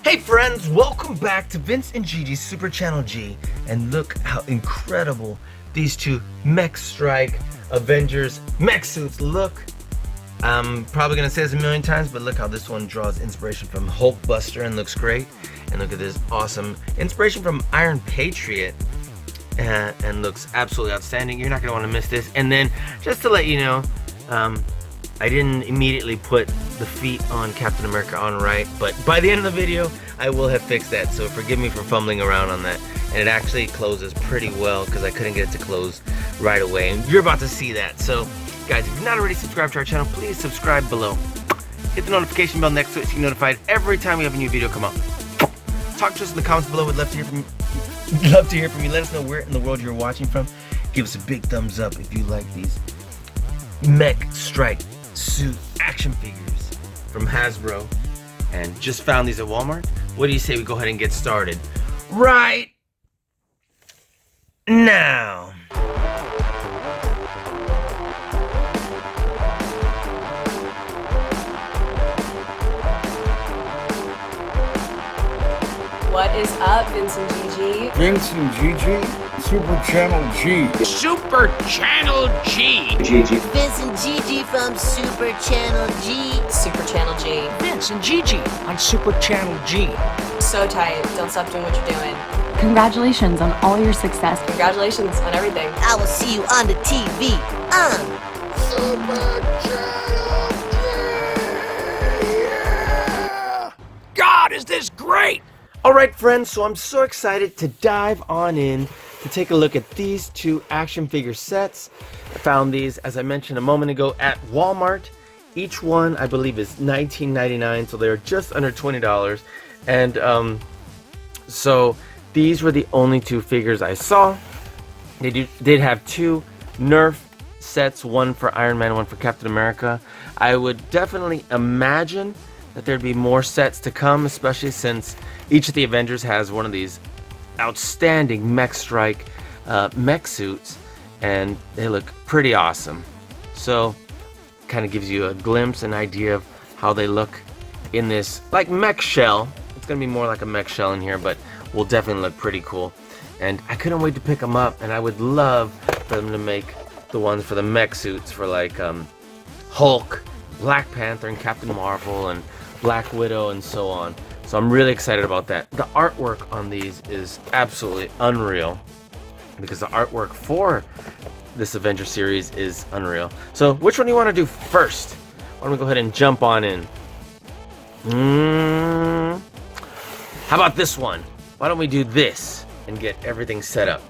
Hey friends, welcome back to Vince and Gigi's Super Channel G, and look how incredible these two Mech Strike Avengers mech suits look. I'm probably gonna say this a million times, but look how this one draws inspiration from Hulkbuster and looks great. And look at this awesome inspiration from Iron Patriot and looks absolutely outstanding. You're not gonna wanna miss this. And then just to let you know, I didn't immediately put the feet on Captain America on right, but by the end of the video, I will have fixed that. So forgive me for fumbling around on that. And it actually closes pretty well because I couldn't get it to close right away. And you're about to see that. So guys, if you're not already subscribed to our channel, please subscribe below. Hit the notification bell next to it so you're notified every time we have a new video come out. Talk to us in the comments below. We'd love to hear from you. Love to hear from you. Let us know where in the world you're watching from. Give us a big thumbs up if you like these Mech Strike suit action figures from Hasbro and just found these at Walmart. What do you say we go ahead and get started right now? What is up, Vince and Gigi? Vince and Gigi, Super Channel G. Super Channel G. Gigi. Vince and Gigi from Super Channel G. Super Channel G. Vince and Gigi on Super Channel G. So tight. Don't stop doing what you're doing. Congratulations on all your success. Congratulations on everything. I will see you on the TV on Super Channel G. Yeah. God, is this great? Alright friends, so I'm so excited to dive on in to take a look at these two action figure sets. I found these, as I mentioned a moment ago, at Walmart. Each one, I believe, is $19.99, so they're just under $20. And so these were the only two figures I saw. They did have two Nerf sets, one for Iron Man, one for Captain America. I would definitely imagine that there'd be more sets to come, especially since each of the Avengers has one of these outstanding Mech Strike mech suits, and they look pretty awesome. So, kind of gives you a glimpse, an idea of how they look in this, like, mech shell. It's gonna be more like a mech shell in here, but will definitely look pretty cool. And I couldn't wait to pick them up, and I would love for them to make the ones for the mech suits for like Hulk, Black Panther, and Captain Marvel, and Black Widow, and so on. So I'm really excited about that. The artwork on these is absolutely unreal, because the artwork for this Avenger series is unreal. So which one do you want to do first? Why don't we go ahead and jump on in? How about this one? Why don't we do this and get everything set up?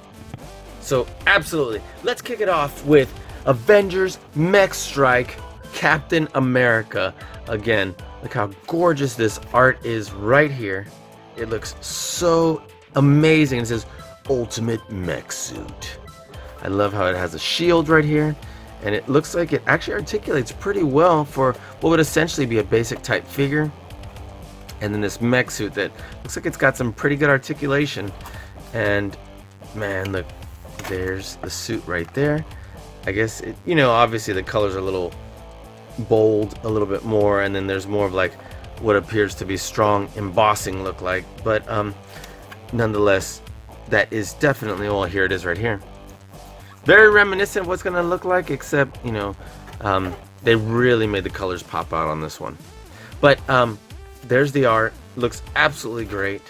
So absolutely, let's kick it off with Avengers Mech Strike Captain America. Again, look how gorgeous this art is right here. It looks so amazing. It says Ultimate Mech Suit. I love how it has a shield right here, and it looks like it actually articulates pretty well for what would essentially be a basic type figure. And then this mech suit that looks like it's got some pretty good articulation. And man, look, there's the suit right there. I guess it, you know, obviously the colors are a little bold a little bit more, and then there's more of like what appears to be strong embossing look like, but nonetheless, that is definitely, well, here it is right here, very reminiscent of what's gonna look like, except, you know, they really made the colors pop out on this one. But there's the art. Looks absolutely great.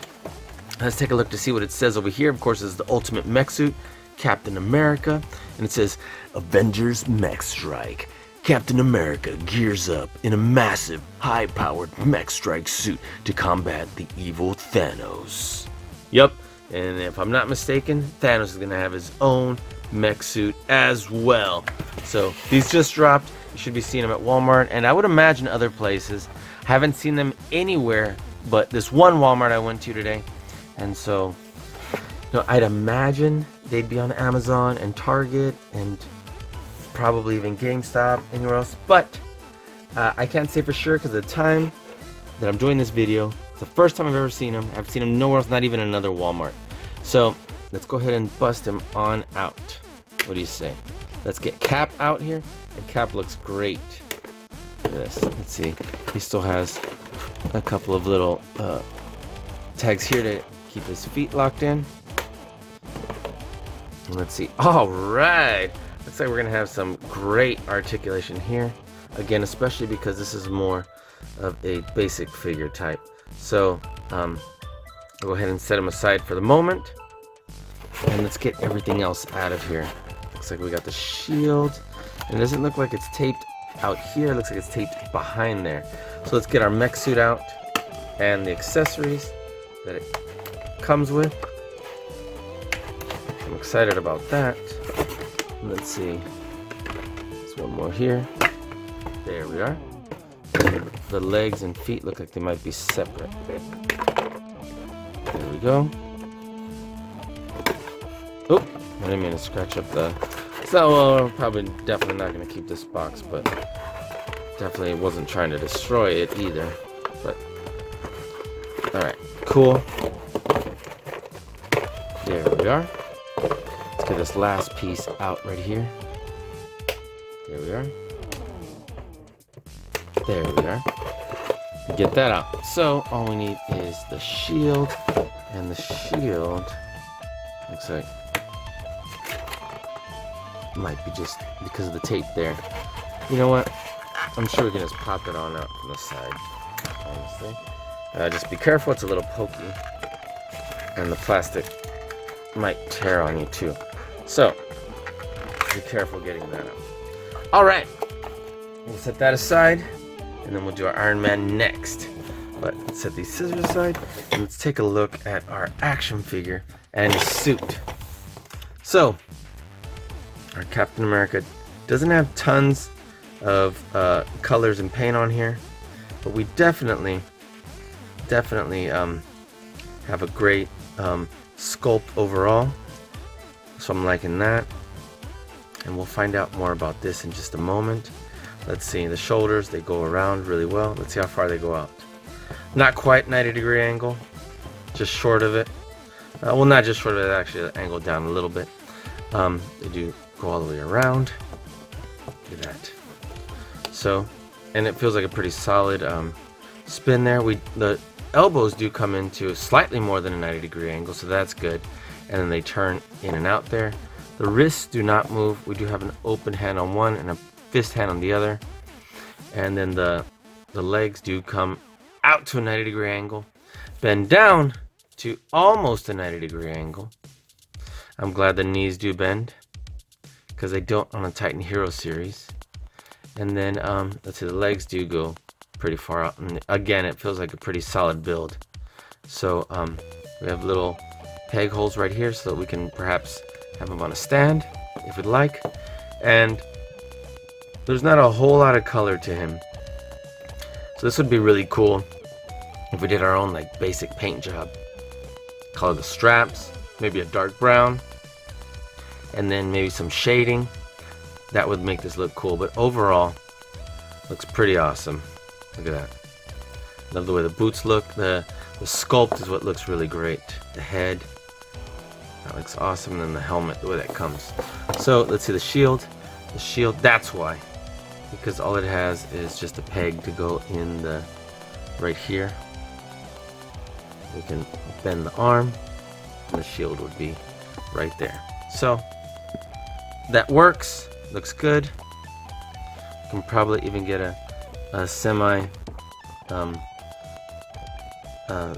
Let's take a look to see what it says over here. Of course, it's the Ultimate Mech Suit, Captain America, and it says Avengers Mech Strike. Captain America gears up in a massive, high-powered Mech Strike suit to combat the evil Thanos. Yep, and if I'm not mistaken, Thanos is going to have his own mech suit as well. So these just dropped. You should be seeing them at Walmart, and I would imagine other places. Haven't seen them anywhere but this one Walmart I went to today. And so, you know, I'd imagine they'd be on Amazon and Target and probably even GameStop, anywhere else, but I can't say for sure because of the time that I'm doing this video. It's the first time I've ever seen them. I've seen them nowhere else, not even another Walmart. So let's go ahead and bust him on out. What do you say? Let's get Cap out here, and Cap looks great. Look at this. Let's see. He still has a couple of little tags here to keep his feet locked in. And let's see. All right. Looks like we're gonna have some great articulation here. Again, especially because this is more of a basic figure type. So I'll go ahead and set him aside for the moment. And let's get everything else out of here. Looks like we got the shield. And it doesn't look like it's taped out here. It looks like it's taped behind there. So let's get our mech suit out and the accessories that it comes with. I'm excited about that. Let's see. There's one more here. There we are. And the legs and feet look like they might be separate. There we go. Oh, I didn't mean to scratch up the... So, probably definitely not going to keep this box, but definitely wasn't trying to destroy it either. But, alright, cool. There we are. Let's get this last piece out right here. There we are. There we are. Get that out. So, all we need is the shield. And the shield looks like might be just because of the tape there. You know what? I'm sure we can just pop it on out from the side, honestly. Just be careful, it's a little pokey. And the plastic might tear on you too. So, be careful getting that out. Alright, we'll set that aside, and then we'll do our Iron Man next. But let's set these scissors aside, and let's take a look at our action figure and his suit. So, our Captain America doesn't have tons of colors and paint on here, but we definitely have a great sculpt overall. So I'm liking that, and we'll find out more about this in just a moment. Let's see, the shoulders, they go around really well. Let's see how far they go out. Not quite 90-degree angle, just short of it. Well, not just short of it, actually angled down a little bit. They do go all the way around. Look at that. So, and it feels like a pretty solid spin there. The elbows do come into slightly more than a 90-degree angle, so that's good. And then they turn in and out there. The wrists do not move. We do have an open hand on one and a fist hand on the other. And then the legs do come out to a 90-degree angle, bend down to almost a 90-degree angle. I'm glad the knees do bend, because they don't on a Titan Hero series. And then, let's see, the legs do go pretty far out. And again, it feels like a pretty solid build. So, we have little peg holes right here so that we can perhaps have them on a stand, if we'd like. And there's not a whole lot of color to him. So this would be really cool if we did our own, like, basic paint job. Color the straps, maybe a dark brown, and then maybe some shading. That would make this look cool, but overall looks pretty awesome. Look at that. Love the way the boots look. The sculpt is what looks really great. The head, that looks awesome. And then the helmet, the way that comes. So let's see the shield. The shield, that's why, because all it has is just a peg to go in the right here. We can bend the arm, and the shield would be right there. So that works. Looks good. You can probably even get a semi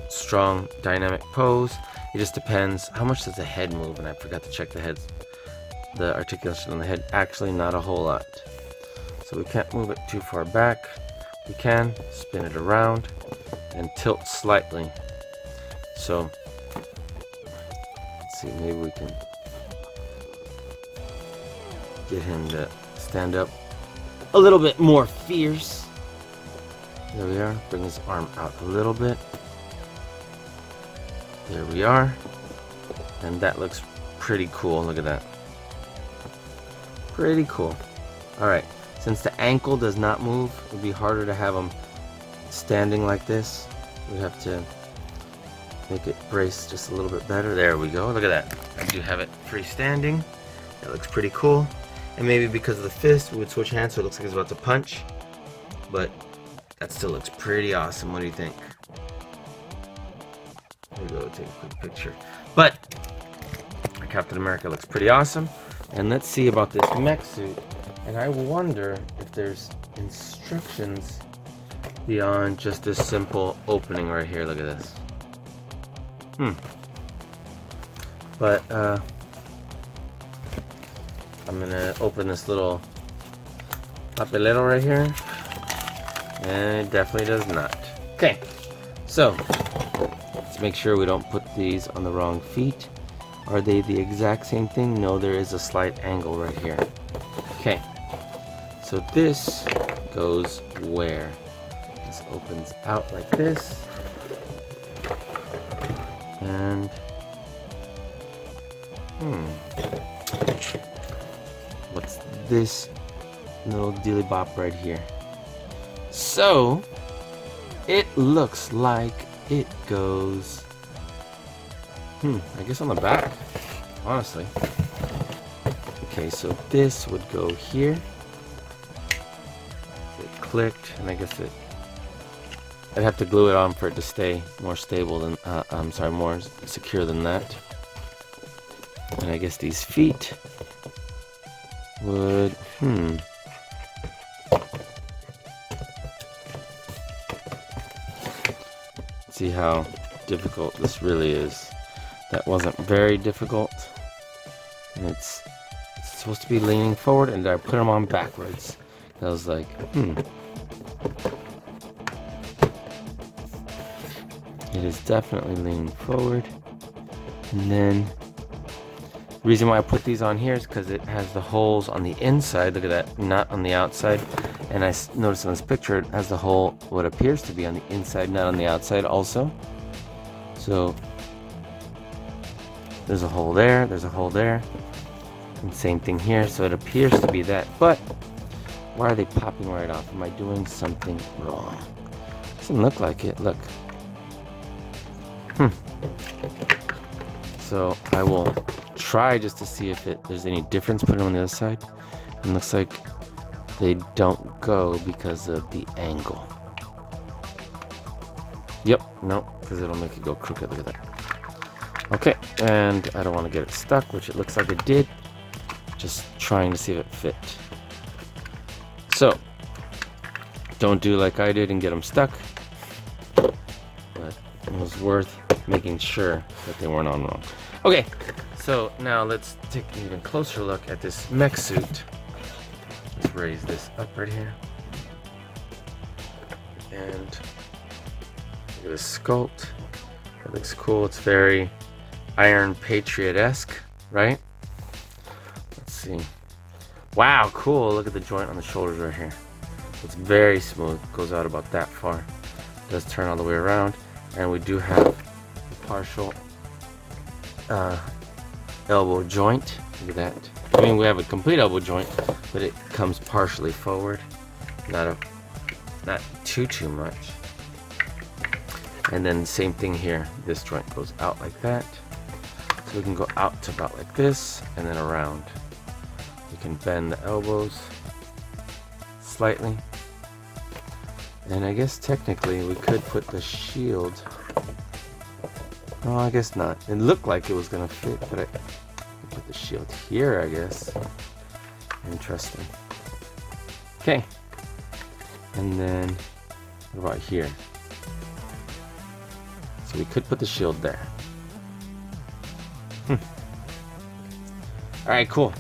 strong dynamic pose. It just depends. How much does the head move? And I forgot to check the articulation on the head. Actually, not a whole lot. So we can't move it too far back. We can spin it around and tilt slightly. So let's see, maybe we can get him to stand up a little bit more fierce. There we are. Bring his arm out a little bit. There we are. And that looks pretty cool. Look at that. Pretty cool. Alright. Since the ankle does not move, it would be harder to have him standing like this. We have to make it brace just a little bit better. There we go. Look at that. I do have it freestanding. That looks pretty cool. And maybe because of the fist, we would switch hands so it looks like he's about to punch. But that still looks pretty awesome. What do you think? There you go, take a quick picture. But Captain America looks pretty awesome. And let's see about this mech suit. And I wonder if there's instructions beyond just this simple opening right here. Look at this. But I'm gonna open this little papelero right here, and it definitely does not. Okay, so let's make sure we don't put these on the wrong feet. Are they the exact same thing? No, there is a slight angle right here. Okay, so this goes where? This opens out like this, and what's this little dilly bop right here? So it looks like it goes I guess on the back, honestly. Okay, so this would go here. It clicked, and I guess I'd have to glue it on for it to stay more stable than I'm sorry, more secure than that. And I guess these feet would see how difficult this really is. That wasn't very difficult. And it's supposed to be leaning forward, and I put them on backwards. I was like, It is definitely leaning forward. And then the reason why I put these on here is because it has the holes on the inside. Look at that, not on the outside. And I noticed in this picture it has the hole, what appears to be on the inside, not on the outside also. So there's a hole there, there's a hole there, and same thing here. So it appears to be that, but why are they popping right off? Am I doing something wrong? Doesn't look like it. Look. So I will try just to see if there's any difference. Put them on the other side. It looks like they don't go because of the angle. Yep, no, because it'll make it go crooked. Look at that. Okay, and I don't want to get it stuck, which it looks like it did. Just trying to see if it fit. So, don't do like I did and get them stuck. But it was worth making sure that they weren't on wrong. Okay, so now let's take an even closer look at this mech suit. Let's raise this up right here. And look at the sculpt. It looks cool. It's very Iron Patriot-esque, right? Let's see. Wow, cool. Look at the joint on the shoulders right here. It's very smooth. Goes out about that far. It does turn all the way around. And we do have a partial elbow joint. Look at that. I mean, we have a complete elbow joint, but it comes partially forward. Not too much. And then same thing here. This joint goes out like that. So we can go out to about like this and then around. We can bend the elbows slightly. And I guess technically we could put the shield. Oh, I guess not. It looked like it was gonna fit, but I could put the shield here, I guess. Interesting. Okay. And then what about here? So we could put the shield there. Alright, cool.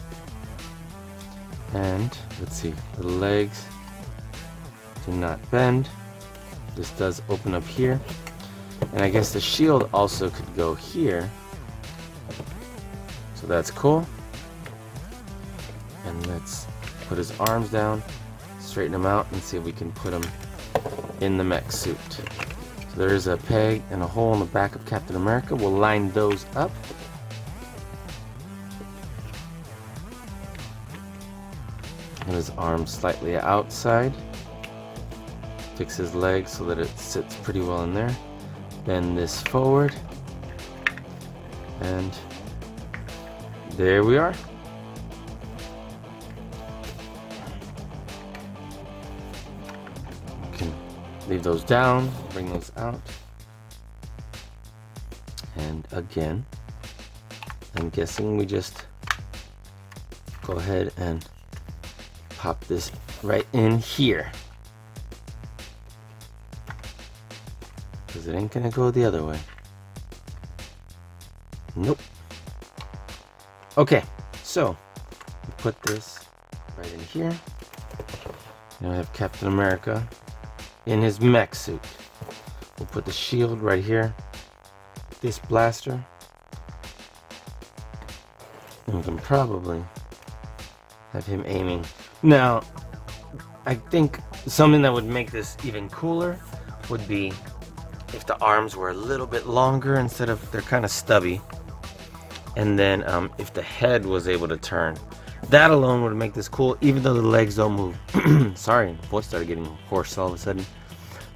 And let's see, the legs do not bend. This does open up here. And I guess the shield also could go here. So that's cool. And let's put his arms down, straighten them out, and see if we can put him in the mech suit. So there is a peg and a hole in the back of Captain America. We'll line those up. And his arms slightly outside. Fix his legs so that it sits pretty well in there. Bend this forward. And there we are. You can leave those down, bring those out. again, I'm guessing we just go ahead and pop this right in here, because it ain't gonna go the other way. Nope. Okay, so we put this right in here. Now we have Captain America in his mech suit. We'll put the shield right here, this blaster, and we can probably have him aiming. Now, I think something that would make this even cooler would be if the arms were a little bit longer instead of, they're kind of stubby. And then if the head was able to turn. That alone would make this cool, even though the legs don't move. Sorry, my voice started getting hoarse all of a sudden.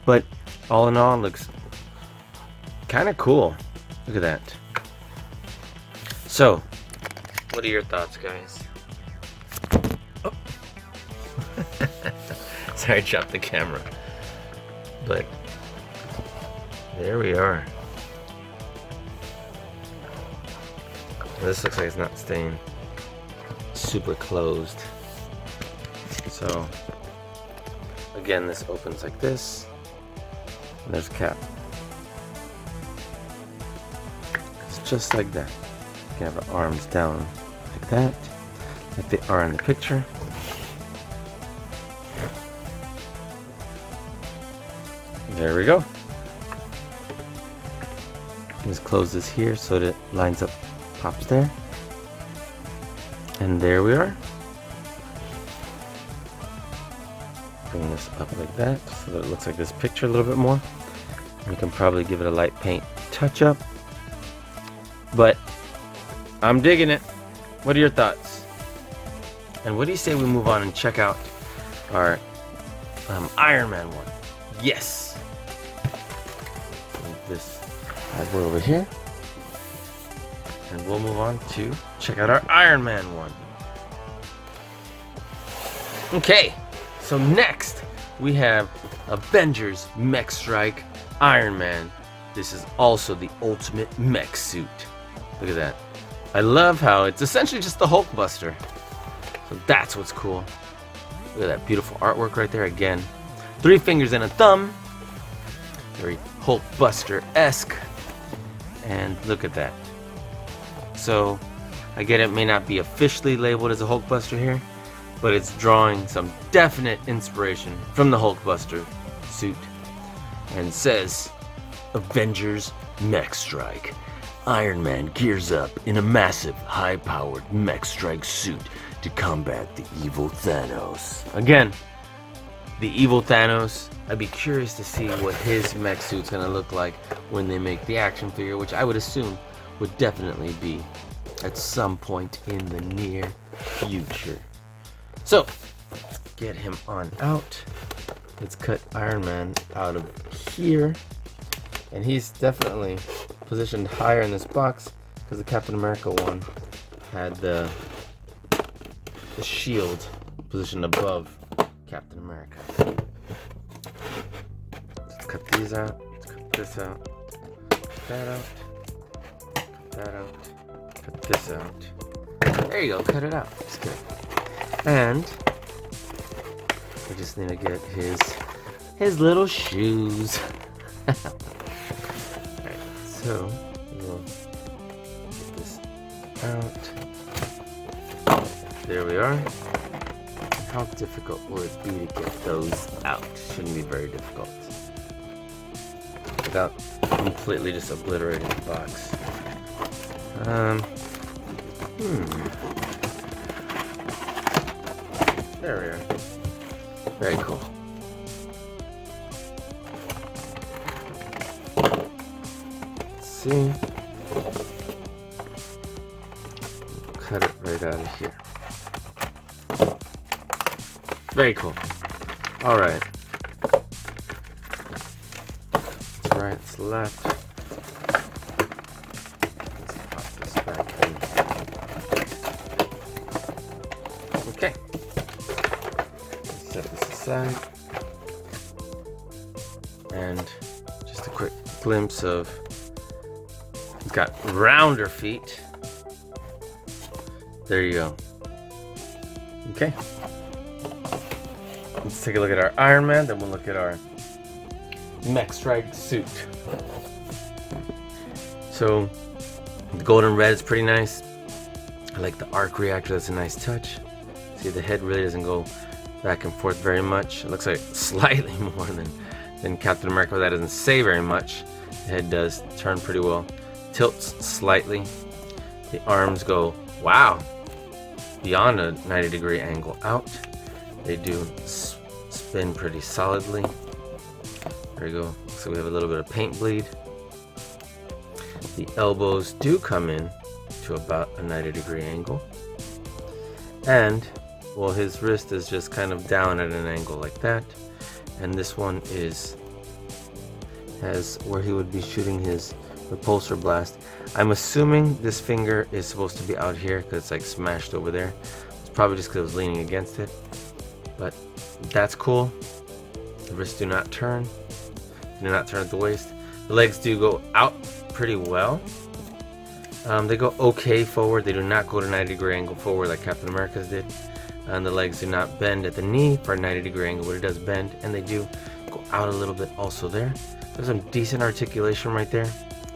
But all in all, it looks kind of cool. Look at that. So, what are your thoughts, guys? Oh. Sorry, I dropped the camera. But there we are. This looks like it's not staying super closed. So again, this opens like this, and there's Cap. It's just like that. You can have our arms down like that, like they are in the picture. There we go. Just close this here so that it lines up, pops there. And there we are. Bring this up like that so that it looks like this picture a little bit more. We can probably give it a light paint touch up. But I'm digging it. What are your thoughts? And what do you say we move on and check out our Iron Man one? Yes! Move this bad boy over here. And we'll move on to check out our Iron Man one. Okay, so next we have Avengers Mech Strike Iron Man. This is also the ultimate mech suit. Look at that. I love how it's essentially just the Hulk Buster. So that's what's cool. Look at that beautiful artwork right there again. 3 fingers and a thumb. Very Hulk Buster-esque. And look at that. So, I get it may not be officially labeled as a Hulk Buster here, but it's drawing some definite inspiration from the Hulk Buster suit, and says, Avengers Mech Strike. Iron Man gears up in a massive, high-powered Mech Strike suit to combat the evil Thanos. Again, the evil Thanos. I'd be curious to see what his mech suit's gonna look like when they make the action figure, which I would assume would definitely be at some point in the near future. So, let's get him on out. Let's cut Iron Man out of here. And he's definitely positioned higher in this box because the Captain America one had the shield positioned above Captain America. Let's cut these out. Let's cut this out. Cut that out. That out. Cut this out. There you go, cut it out. Just kidding. And we just need to get his little shoes. Alright, so we'll get this out. There we are. How difficult will it be to get those out? Shouldn't be very difficult. Without completely just obliterating the box. There we are. Very cool. Let's see. Cut it right out of here. Very cool. Alright. It's right, it's left. Let's pop this back in. Okay. Set this aside. And just a quick glimpse of It's got rounder feet. There you go. Okay. Let's take a look at our Iron Man, then we'll look at our Mech Strike suit. So, the golden red is pretty nice. I like the arc reactor, that's a nice touch. See, the head really doesn't go back and forth very much. It looks like slightly more than Captain America, but that doesn't say very much. The head does turn pretty well. Tilts slightly. The arms go, wow, beyond a 90-degree angle out. They do spin pretty solidly. There you go. So we have a little bit of paint bleed. The elbows do come in to about a 90-degree angle. And, well, his wrist is just kind of down at an angle like that. And this one has where he would be shooting his repulsor blast. I'm assuming this finger is supposed to be out here because it's like smashed over there. It's probably just because I was leaning against it. But that's cool. The wrists do not turn. Do not turn at the waist. The legs do go out pretty well. They go okay forward. They do not go to 90-degree angle forward like Captain America's did. And the legs do not bend at the knee for a 90-degree angle, but it does bend. And they do go out a little bit also there. There's some decent articulation right there.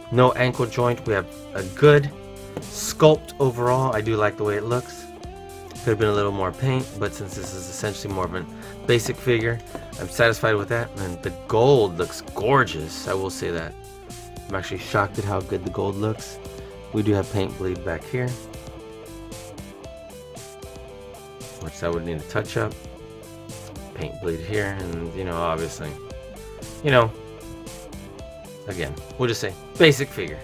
No ankle joint. We have a good sculpt overall. I do like the way it looks. Could have been a little more paint, but since this is essentially more of a basic figure, I'm satisfied with that. And the gold looks gorgeous, I will say that. I'm actually shocked at how good the gold looks. We do have paint bleed back here, which I would need a touch up. Paint bleed here, and you know, obviously, you know, again, we'll just say basic figure.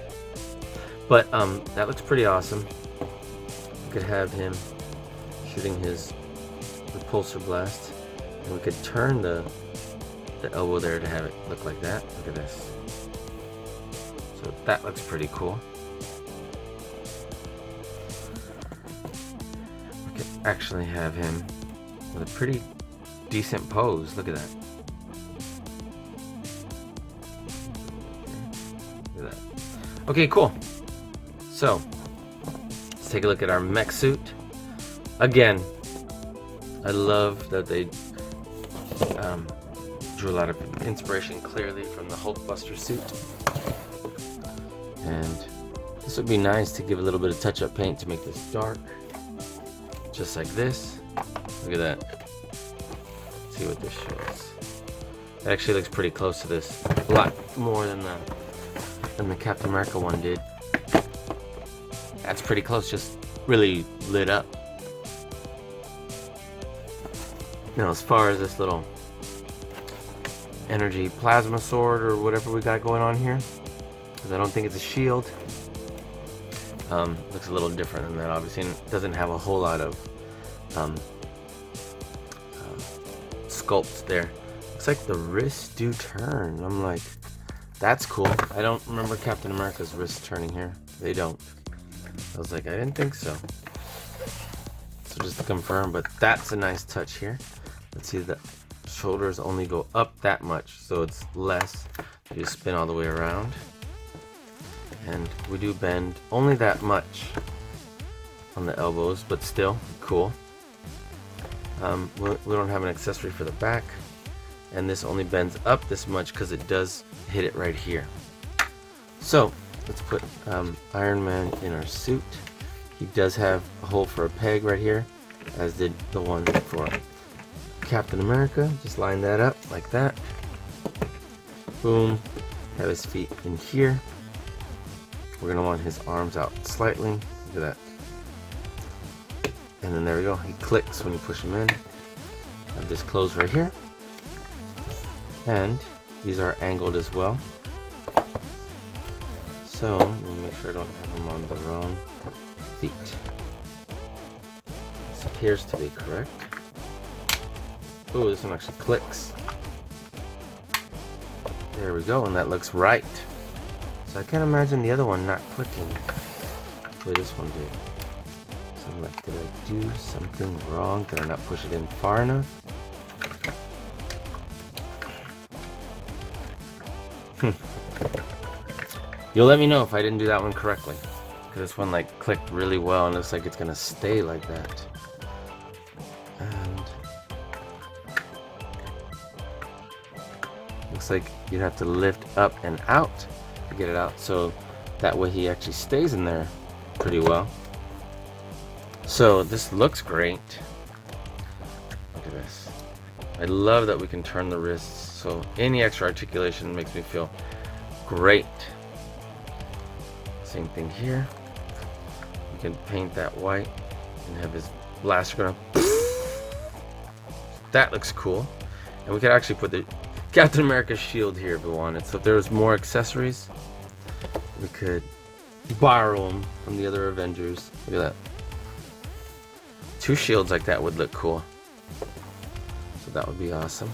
But that looks pretty awesome. We could have him shooting his repulsor blast, and we could turn the elbow there to have it look like that. Look at this. So that looks pretty cool. We could actually have him with a pretty decent pose. Look at that. Look at that. Okay, cool. So let's take a look at our mech suit. Again, I love that they drew a lot of inspiration clearly from the Hulkbuster suit. And this would be nice to give a little bit of touch-up paint to make this dark. Just like this. Look at that. Let's see what this shows. It actually looks pretty close to this. A lot more than the Captain America one did. That's pretty close, just really lit up. Now, as far as this little energy plasma sword or whatever we got going on here, because I don't think it's a shield. Looks a little different than that, obviously, and it doesn't have a whole lot of sculpt there. Looks like the wrists do turn. I'm like, that's cool. I don't remember Captain America's wrists turning here. They don't. I was like, I didn't think so. So just to confirm, but that's a nice touch here. Let's see, the shoulders only go up that much, so it's less. You just spin all the way around. And we do bend only that much on the elbows, but still cool. We don't have an accessory for the back, and this only bends up this much because it does hit it right here. So let's put Iron Man in our suit. He does have a hole for a peg right here, as did the one for Captain America. Just line that up like that. Boom. Have his feet in here. We're gonna want his arms out slightly. Look at that. And then there we go. He clicks when you push him in. Have this closed right here. And these are angled as well. So let me make sure I don't have them on the wrong feet. This appears to be correct. Ooh, this one actually clicks. There we go, and that looks right. So I can't imagine the other one not clicking the way this one did. So I'm like, did I do something wrong? Did I not push it in far enough? You'll let me know if I didn't do that one correctly, because this one like clicked really well and looks like it's gonna stay like that. And looks like you'd have to lift up and out to get it out, so that way he actually stays in there pretty well. So this looks great. Look at this. I love that we can turn the wrists, so any extra articulation makes me feel great. Same thing here. You can paint that white and have his blaster going. That looks cool. And we could actually put the Captain America shield here if we wanted. So if there was more accessories, we could borrow them from the other Avengers. Look at that. 2 shields like that would look cool. So that would be awesome.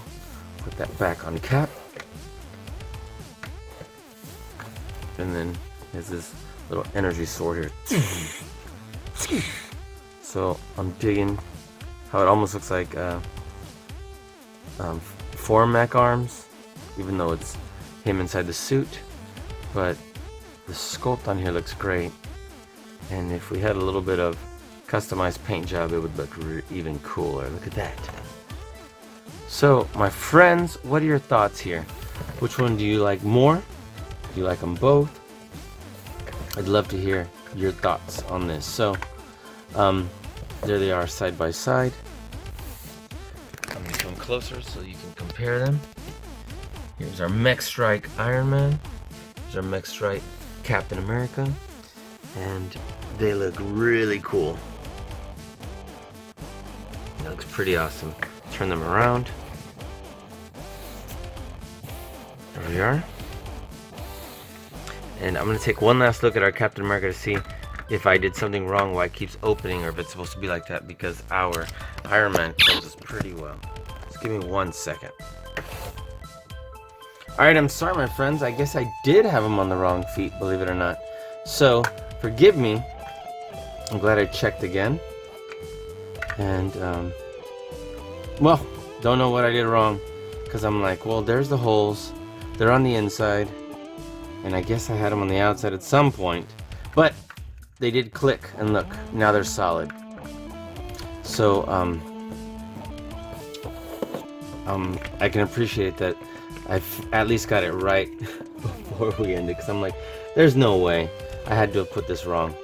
Put that back on Cap. And then there's this little energy sword here. So I'm digging how it almost looks like 4 mech arms, even though it's him inside the suit. But the sculpt on here looks great, and if we had a little bit of customized paint job, it would look even cooler. Look at that. So my friends, what are your thoughts here? Which one do you like more? Do you like them both? I'd love to hear your thoughts on this. So there they are side by side. I'm gonna come closer so you can compare them. Here's our Mech Strike Iron Man. Here's our Mech Strike Captain America, and they look really cool. That looks pretty awesome. Turn them around. There we are. And I'm gonna take one last look at our Captain America to see if I did something wrong, why it keeps opening, or if it's supposed to be like that, because our Iron Man closes pretty well. Just give me 1 second. Alright, I'm sorry my friends, I guess I did have him on the wrong feet, believe it or not. So, forgive me. I'm glad I checked again. And, well, don't know what I did wrong. Because I'm like, well, there's the holes. They're on the inside. And I guess I had them on the outside at some point. But, they did click, and look, now they're solid. So, I can appreciate that I've at least got it right before we ended, because I'm like, there's no way I had to have put this wrong.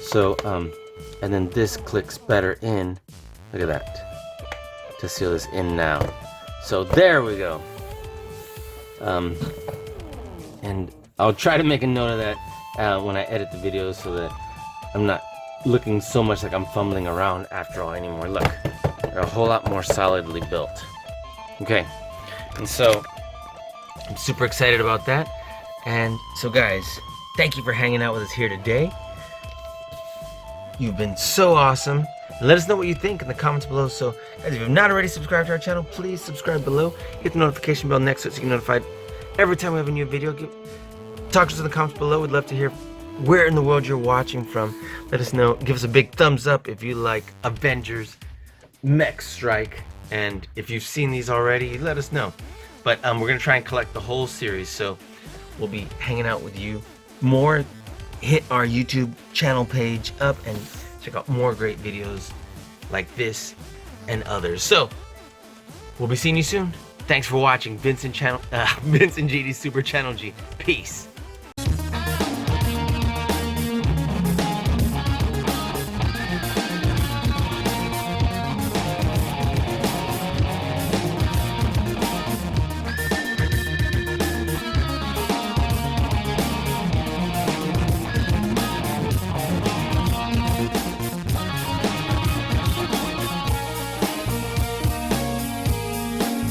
So, and then this clicks better in. Look at that. To seal this in now. So there we go. And I'll try to make a note of that when I edit the videos, so that I'm not looking so much like I'm fumbling around after all anymore. Look, they're a whole lot more solidly built. Okay. And so, I'm super excited about that. And so guys, thank you for hanging out with us here today. You've been so awesome. And let us know what you think in the comments below. So guys, if you've not already subscribed to our channel, please subscribe below. Hit the notification bell next to it so you get notified every time we have a new video. Talk to us in the comments below. We'd love to hear where in the world you're watching from. Let us know. Give us a big thumbs up if you like Avengers Mech Strike. And if you've seen these already, let us know. But we're going to try and collect the whole series, so we'll be hanging out with you more. Hit our YouTube channel page up and check out more great videos like this and others. So, we'll be seeing you soon. Thanks for watching Vince and GD Super Channel G. Peace.